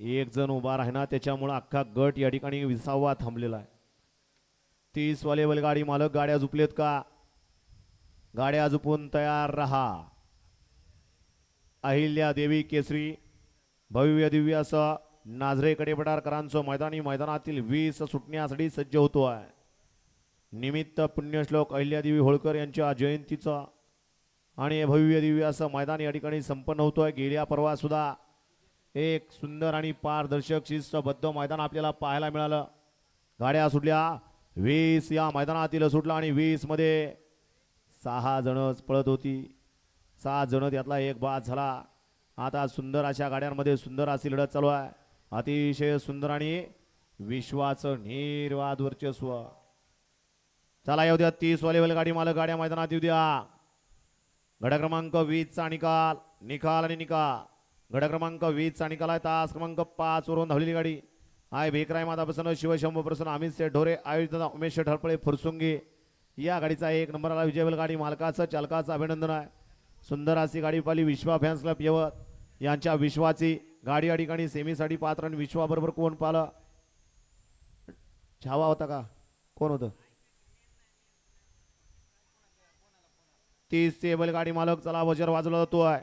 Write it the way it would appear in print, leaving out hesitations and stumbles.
एक जण उभा राहिना त्याच्यामुळे अख्खा गट या ठिकाणी 20वा थांबलेला आहे. 30 वाले बैलगाडी मालक गाड्या झुपलेत का? गाड्या झुपून तयार रहा. अहिल्या देवी केसरी भव्य दिव्य असं नाझरेकडे पठारकरांचं मैदानातील 20 सुटण्यासाठी सज्ज होतो आहे. निमित्त पुण्यश्लोक अहिल्यादेवी होळकर यांच्या जयंतीचा आणि भव्य दिव्य असं मैदान या ठिकाणी संपन्न होतोय. गेल्या परवा सुद्धा एक सुंदर आणि पारदर्शक शिस्तबद्ध मैदान आपल्याला पाहायला मिळालं. गाड्या सुटल्या 20 या मैदानातील सुटला आणि 20 मध्ये 6 जणच पळत होती. 7 जण त्यातला एक बाद झाला. आता सुंदर अशा गाड्यांमध्ये सुंदर अशी लढत चालू आहे. अतिशय सुंदर आणि विश्वाचं निर्वाद वर्चस्व. चला येऊ द्या 30 वाले बैलगाडी मालक गाड्या मैदानात येऊ द्या. गड क्रमांक 20 चा निकाल आणि निकाल. गड क्रमांक 20 चा निकाल आहे. तास क्रमांक 5 वरून धावलेली गाडी आहे भेकराय माता प्रसन्न शिवशंभू प्रसन्न अमित शेठ ढोरे आयोजित उमेश शेठ हरपळे फुरसुंगी या गाडीचा 1 नंबरला विजय बैलगाडी मालकाचं चालकाचं अभिनंदन आहे. सुंदर अशी गाडी पाली विश्वा फॅन्स क्लब यवत यांच्या विश्वाची गाडी या ठिकाणी सेमीसाठी पात्र आणि विश्वाबरोबर कोण पाहिलं? छावा होता का? कोण होतं? 30 चे बैलगाडी मालक. चला वजर वाजवला जातो आहे.